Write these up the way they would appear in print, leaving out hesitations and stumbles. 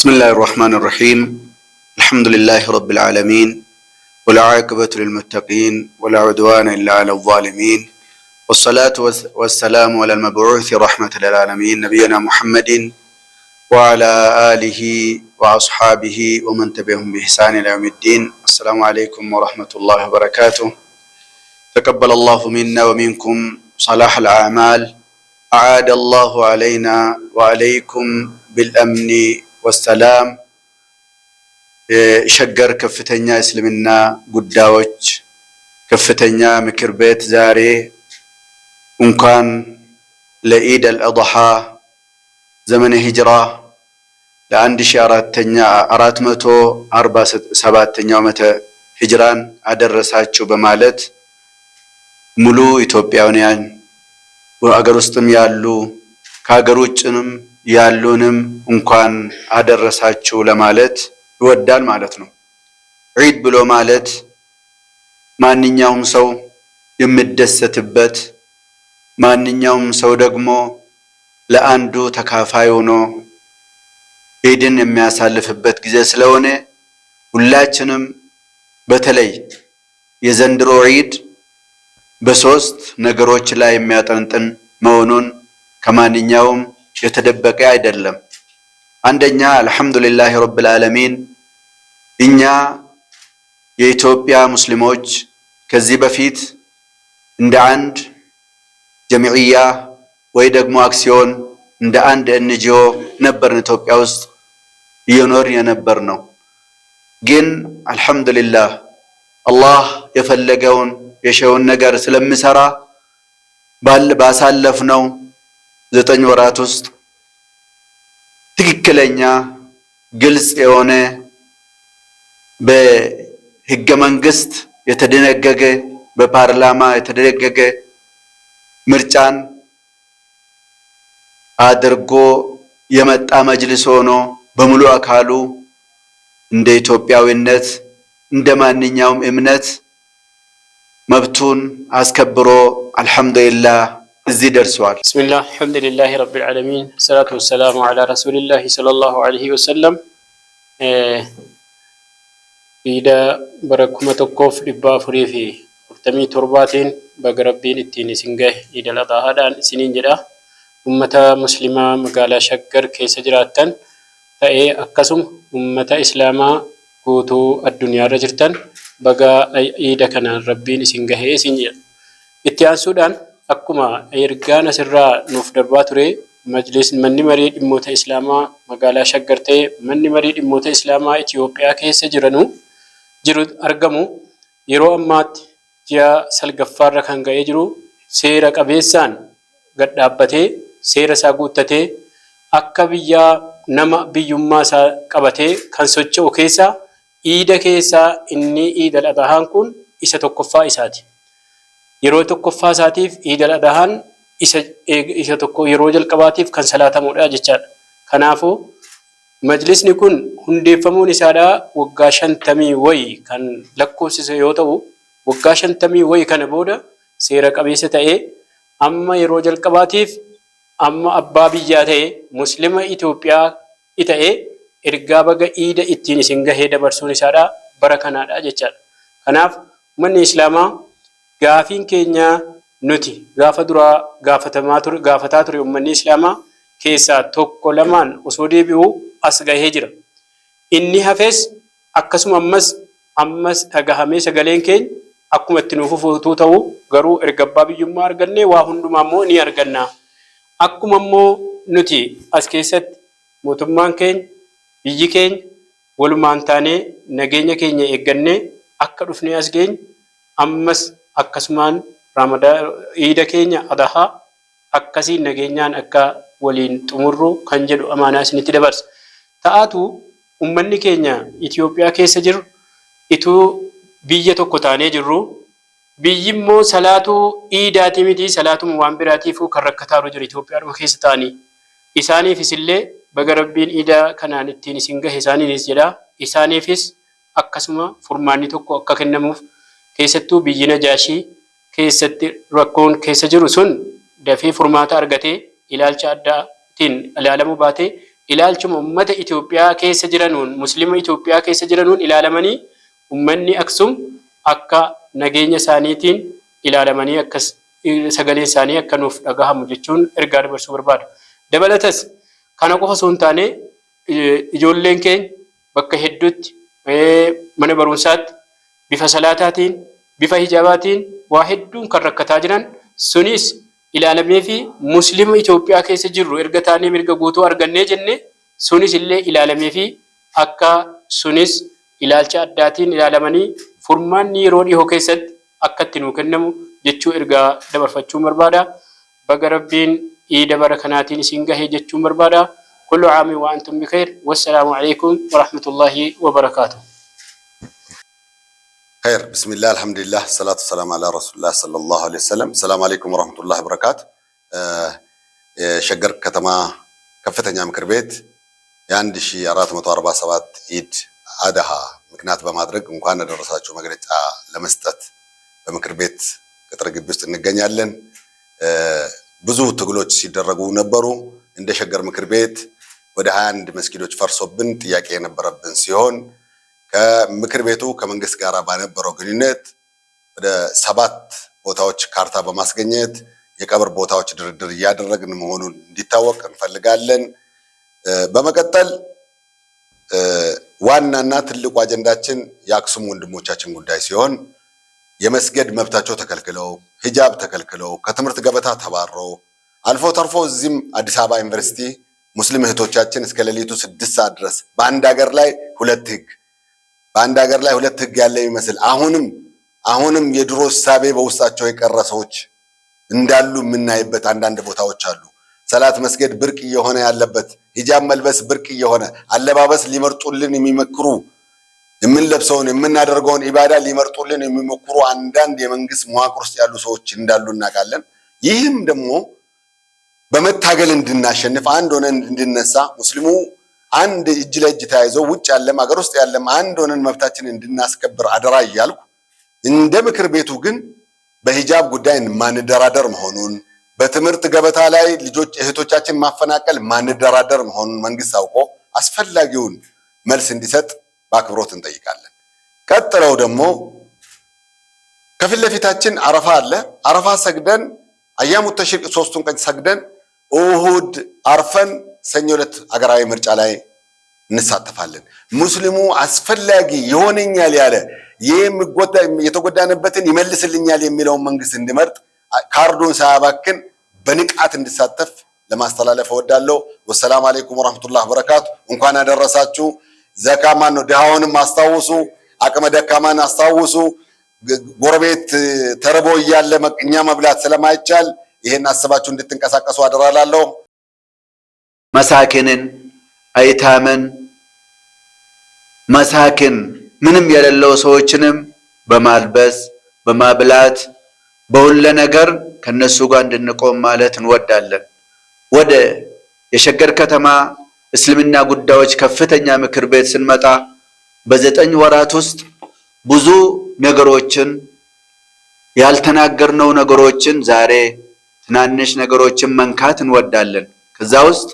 بسم الله الرحمن الرحيم. الحمد لله رب العالمين، والعاقبة للمتقين، ولا عدوان إلا على الظالمين، والصلاة والسلام على المبعوث رحمة للعالمين نبينا محمد وعلى آله وأصحابه ومن تبعهم بإحسان إلى يوم الدين. السلام عليكم ورحمة الله وبركاته. تقبل الله منا ومنكم صلاح الأعمال. أعاد الله علينا وعليكم بالأمن والسلام. ሸገር ከፍተኛ እስልምና ጉዳዮች ከፍተኛ ምክር ቤት ዛሬ እንኳን ለኢድ አልአድሃ ዘመነ ሂጅራ ለ1447ኛው ዓመተ ሂጅራን አደረሳችሁ በማለት ሙሉ ኢትዮጵያውያን በአገር ውስጥም ያሉ ከሀገር ውጭንም ያሉንም እንኳን አደረሳችሁ ለማለት ይወዳል ማለት ነው። ዒድ ብሎ ማለት ማንኛውም ሰው የሚደሰትበት፣ ማንኛውም ሰው ደግሞ ለአንዱ ተካፋይ ሆኖ ዒድን የሚያሳልፍበት ጊዜ ስለሆነ ሁላችንም በተለይ የዘንድሮ ዒድ በሶስት ነገሮች ላይ የሚያጠንጥን መሆኑን ከማንኛውም የተደበቀ አይደለም። አንደኛ አልሐምዱሊላህ ረብል ዓለሚን እኛ የኢትዮጵያ ሙስሊሞች ከዚህ በፊት እንደ አንድ ጀምዕያ ወይ ደግሞ አክሲዮን እንደ አንድ ኤንጂኦ ነበርን ኢትዮጵያ ውስጥ እየኖርን የነበር ነው። ግን አልሐምዱሊላህ አላህ የፈለገውን የሸውን ነገር ስለሚሰራ ባሳለፍነው 9 ወራት ውስጥ ትክክለኛ ግልጽ የሆነ በህገ መንግስት የተደነገገ በፓርላማ የተደነገገ ምርጫን አድርጎ የመጣ መጅልስ ሆኖ በሙሉ አካሉ እንደ ኢትዮጵያዊነት እንደ ማንኛውም እምነት መብቱን አስከብሮ አልሐምዱሊላህ እዚህ ደርሷል። ቢስሚላህ አልሐምዱሊላህ ረቢል ዓለሚን ሰላቱ ወሰላሙ ዐላ ረሱሊላህ ሰለላሁ ዐለይሂ ወሰለም። ኢዳ በረኩመ tokkoof 447 baga rabbiin ittiin isin gahe ኢድ አልአድሃadhaan isiniin jedha. Ummata muslimaa magaalaa Shaggar keessa jiraattan ta'ee akkasuma ummata islaamaa guutuu addunyaarra jirtan baga iida kanaan rabbiin isin gahee isin jedha. Itti aansuudhaan akkuma ergaan asirraa nuuf darbaa ture manni marii dhimmoota islaamaa magaalaa Shaggar ta'ee manni marii dhimmoota islaamaa Itoophiyaa keessa jiru argamu yeroo ammaatti ji'a salgaffaarra kan ga'ee jiru seera qabeessaan gad dhaabbatee seera isaa guuttatee akka biyyaa nama biyyummaa isaa qabatee kan socho'u keessaa iida keessaa inni iid al-adhaan kun isa tokkoffaa isaati. Yeroo tokkoffaa isaatiif iid al-adhaan isa tokko yeroo jalqabaatiif kan salaatamudha jechaadha. Kanaafuu majlisni kun hundeeffamuun isaadhaa waggaa 50 wayii kan lakkoofsise yoo ta'u, waggaa 50 wayii kana booda seera qabeessa ta'ee amma yeroo jalqabaatiif amma abbaa biyyaa ta'ee muslima Itoophiyaa ta'ee ergaa baga iida ittiin isin gahee dabarsuun isaadhaa bara kanaadha jechaadha. Kanaaf uummanni islaamaa gaafiin keenya nuti gaafa duraa gaafataa ture uummanni islaamaa keessaa tokko lamaan osoo deebi'uu as gahee jira. Inni hafes akkasuma ammas dhagahamee sagaleen keenya akkuma itti nuuf fuutuu ta'u garuu erga abbaa biyyummaa argannee waa hundumaa immoo ni arganna. Akkuma immoo nuti as keessatti mootummaan keenya biyyi keenya walumaan taanee nageenya keenya eeggannee akka dhufnee as geenye ammas akkasumaan iida keenya adhaa akkasiin nageenyaan akka waliin xumurru kan jedhu amaanaa isinitti dabarsa. Ta'aatu ummanni keenya Itoophiyaa keessa jiru ituu biyya tokko taanee jirru biyyi immoo salaatuu iidaatii miti salaatuma waan biraatiifuu kan rakkataaruu jiru Itoophiyaadhuma keessa ta'anii isaaniifis illee baga rabbiin iidaa kanaan ittiin isin gahe isaaniinis jedha. Isaaniifis akkasuma furmaanni tokko akka kennamuuf keessattuu biyyi Najaashii keessatti rakkoon keessa jiru sun dafee furmaata argatee ilaalcha addaatiin ilaalamuu baatee ilaalchuma ummata Itoophiyaa keessa jiranuun muslima Itoophiyaa keessa jiranuun ilaalamanii ummanni Aksum akka nageenya isaaniitiin ilaalamanii akkas sagaleen isaanii akka nuuf dhagahamu jechuun ergaa dabarsuu barbaada. Dabalatas kana qofa osoo hin taane ijoolleen keenya bakka hedduutti mana barumsaatti bifa salaataatiin bifa hijaabaatiin waa hedduun kan rakkataa jiran sunis ilaalamee fi muslima Itoophiyaa keessa jirru erga taanee mirga guutuu argannee jenne sunis illee ilaalamee fi akka sunis ilaalcha addaatiin ilaalamanii furmaanni yeroo dhihoo keessatti akka itti nuu kennamu jechuu ergaa dabarfachuu barbaada. Baga Rabbiin iida bara kanaatiin isin gahee jechuu barbaada. Kullu aami wa antum bikhair. Wassalaamu alaykum wa rahmatullahi wa barakatuh. خير بسم الله الحمد لله الصلاة والسلام على رسول الله صلى الله عليه وسلم. السلام عليكم ورحمة الله وبركاته. شجر كتما كفتني ምክር ቤት የ1447 ኢድ አድሃ ምክንያት በማድረግ እንኳን አደረሳችሁ መግለጫ ለመስጠት በምክር ቤት ቅጥር ግቢ ውስጥ እንገኛለን። ብዙ ትግሎች ሲደረጉ ነበሩ። እንደ ሸገር ምክር ቤት ወደ 21 መስጊዶች ፈርሶብን ጥያቄ የነበረብን ሲሆን ከምክር ቤቱ ከመንግስት ጋር ባነበረው ግንኙነት ወደ 7 ቦታዎች ካርታ በማስገኘት የቀብር ቦታዎች ድርድር እያደረግን መሆኑን እንዲታወቅ እንፈልጋለን። በመቀጠል ዋናና ትልቁ አጀንዳችን የአክሱም ወንድሞቻችን ጉዳይ ሲሆን የመስገድ መብታቸው ተከልክለው ሂጃብ ተከልክለው ከትምህርት ገበታ ተባረው አልፎ ተርፎ እዚህም አዲስ አበባ ዩኒቨርሲቲ ሙስሊም እህቶቻችን እስከ ሌሊቱ 6 ሰዓት ድረስ በአንድ ሀገር ላይ ሁለት ህግ ያለ ይመስል አሁንም የድሮ እሳቤ በውስጣቸው የቀረ ሰዎች እንዳሉ የምናይበት አንዳንድ ቦታዎች አሉ። ሰላት መስገድ ብርቅ እየሆነ ያለበት ሂጃብ መልበስ ብርቅ እየሆነ አለባበስ ሊመርጡልን የሚመክሩ የምንለብሰውን የምናደርገውን ኢባዳ ሊመርጡልን የሚመክሩ አንዳንድ የመንግስት መዋቅር ውስጥ ያሉ ሰዎች እንዳሉ እናውቃለን። ይህም ደግሞ በመታገል እንድናሸንፍ አንድ ሆነን እንድነሳ ሙስሊሙ አንድ እጅ ለእጅ ተያይዞ ውጭ ያለም ሀገር ውስጥ ያለም አንድ ሆነን መብታችንን እንድናስከብር አደራ እያልኩ እንደ ምክር ቤቱ ግን በሂጃብ ጉዳይ ማንደራደር መሆኑን በትምህርት ገበታ ላይ ልጆች እህቶቻችን ማፈናቀል ማንደራደር መሆኑን መንግስት አውቆ አስፈላጊውን መልስ እንዲሰጥ በአክብሮት እንጠይቃለን። ቀጥለው ደግሞ ከፊት ለፊታችን አረፋ አለ። አረፋ ሰግደን አያሙ ተሽሪቅ 3ቱን ቀን ሰግደን እሁድ አርፈን ሰኞ ዕለት አገራዊ ምርጫ ላይ እንሳተፋለን። ሙስሊሙ አስፈላጊ ይሆነኛል ያለ የተጎዳነበትን ይመልስልኛል የሚለውን መንግስት እንዲመርጥ ካርዱን ሳያባክን በንቃት እንዲሳተፍ ለማስተላለፍ እወዳለሁ። ወሰላሙ አለይኩም ወራህመቱላሂ ወበረካቱ። እንኳን አደረሳችሁ። ዘካማን ነው ድሃውንም አስታውሱ፣ አቅመ ደካማን አስታውሱ። ጎረቤት ተርቦ እያለ እኛ መብላት ስለማይቻል ይሄን አስባችሁ እንድትንቀሳቀሱ አደራላለሁ። መሳኪንን አይታመን መሳኪን ምንም የሌለው ሰዎችንም በማልበስ በማብላት በሁሉ ነገር ከነሱ ጋር እንድንቆም ማለት እንወዳለን። ወደ የሸገር ከተማ እስልምና ጉዳዮች ከፍተኛ ምክር ቤት ስንመጣ በ9 ወራት ውስጥ ብዙ ነገሮችን ያልተናገርነው ነገሮችን ዛሬ ትናንሽ ነገሮችን መንካት እንወዳለን። ከዛ ውስጥ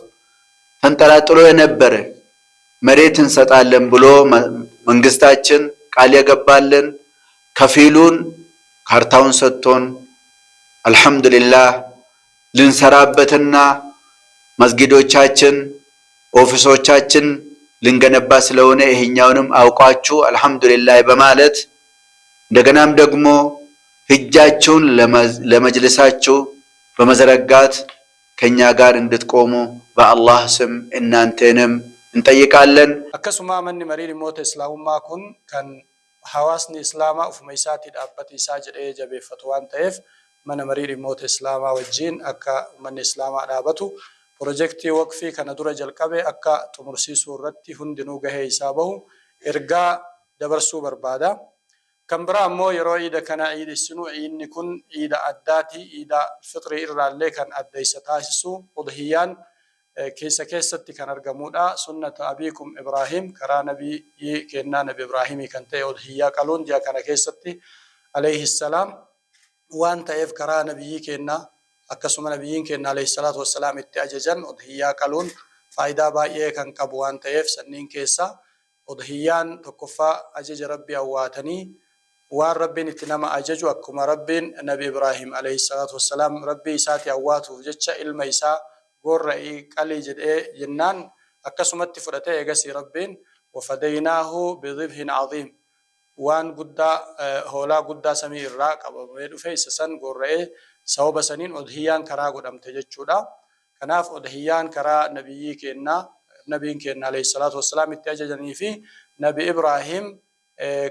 ተንጠላጥሎ የነበረ መሬት እንሰጣለን ብሎ መንግስታችን ቃል የገባልን ከፊሉን ካርታውን ሰጥቶን አልহামዱሊላህ ልንሰራበትና መስጊዶቻችን ኦፊሶቻችን ልንገነባ ስለሆነ ይሄኛውንም አውቃችሁ አልহামዱሊላህ በማለት እንደገናም ደግሞ ህጃችሁን ለመጅልሳችሁ በመዘረጋት ከኛ ጋር እንድትቆሙ በአላህ ስም እናንተንም እንጠይቃለን። አከሱማ ማን መሪል ሞተ እስላሙማ ኩን ከን ሐዋስኒ እስላማ ኡፍማ ኢሳቲ ዳበት ኢሳ ጀደ ጀቤፈቱ ዋን ተይፍ ማን መሪል ሞተ እስላማ ወጂን አካ ማን እስላማ ዳበቱ ፕሮጀክቲ ወቅፊ ከነዱረ ጀልቀበ አካ ጡሙርሲሱ ረቲ ሁንድኑ ገሄ ኢሳበሁ ኤርጋ ደበርሱ በርባዳ ከምብራ ሞ የሮ ኢደ ከና ኢድ ስኑ ኢኒ ኩን ኢዳ አዳቲ ኢዳ ፍጥሪ ኢራለ ከን አደይሰታሱ ኡድሂያን keessatti kan argamudha. Sunnata abiikum Ibrahim karaa nabii kennaa nabi Ibrahim kan ta'e udhiyyaa qaluun ji'a kana keessatti alayhi salaam waan ta'eef karaa nabii kennaa akkasuma nabiyyiin kennaa alayhi salaatu wassalaam itti ajajan udhiyyaa qaluun faayidaa baay'ee kan qabu waan ta'eef sanniin keessa udhiyyaan tokkoffaa ajaja rabbii awwaatanii waan rabbiin itti nama ajaju akkuma rabbiin nabi Ibraahim alayhi salaatu wassalaam rabbii isaati awwaatuuf jecha ilma isaa gorra'ii qalii jedhee jennaan akkasumatti fudhatee eegasii rabbiin wafadaynaahu bidhibhin adhiim waan guddaa hoolaa guddaa samii irraa qabamee dhufe isa san gorra'ee sababa saniin udhiyyaan karaa godhamte jechuudha. Kanaaf udhiyyaan karaa nabiin keenya alayhi salaatu wassalaam itti ajajanii fi nabi Ibraahim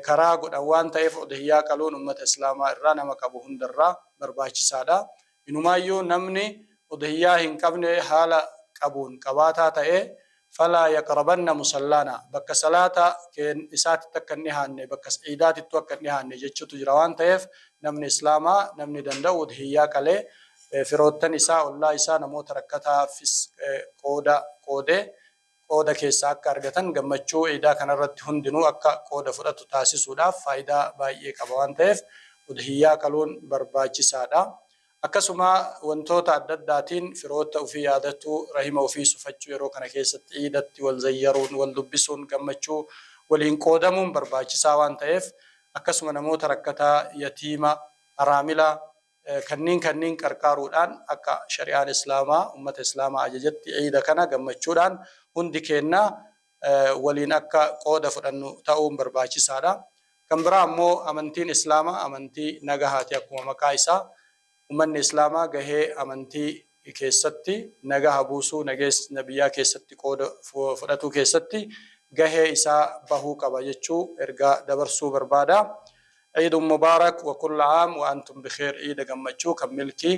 karaa godhan waan ta'eef udhiyyaa qaluun ummata islaamaa irraa nama qabu hundarraa barbaachisaadha. Inumaayyuu namni udhiyyaa hin qabne haala qabuun qabaataa ta'e falaa yaqrabanna musallaana bakka salaata isaatitti akka hin dhihaanne bakka ciidaatittu akka hin dhihaanne jechuutu jira waan ta'eef namni islaamaa namni danda'u udhiyyaa qalee firoottan isaa ollaa isaa namoota rakkataafis qooda keessaa akka argatan gammachuu ciidaa kanarratti hundinuu akka qooda fudhatu taasisuudhaaf faayidaa baay'ee qaba waan ta'eef udhiyyaa qaluun barbaachisaadha. Akkasuma wantoota adda addaatiin firoota ofii yaadachuu rahima ofii sufachuu yeroo kana keessatti ciidatti wal zayyaruun wal dubbisuun gammachuu waliin qoodamuun barbaachisaa waan ta'eef akkasuma namoota rakkataa yatiima araamila kanniin qarqaaruudhaan akka shari'aan islaamaa ummata islaamaa ajajatti ciida kana gammachuudhaan hundi keenya waliin akka qooda fudhannu ta'uun barbaachisaadha. Kan biraa ammoo amantiin islaamaa amantii nagahaati akkuma maqaa isaa ummanni islaamaa gahee amantii keessatti nagaha buusuu nageenya biyyaa keessatti qooda fudhatuu keessatti gahee isaa bahuu qaba jechuu ergaa dabarsuu barbaada. عيد مبارك وكل عام وأنتم بخير. عيد جمتشو كان ملكي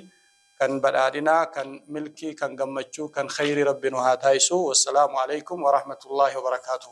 كان بدادنا كان ملكي كان جمتشو كان خير ربنا هاتايسو والسلام عليكم ورحمة الله وبركاته.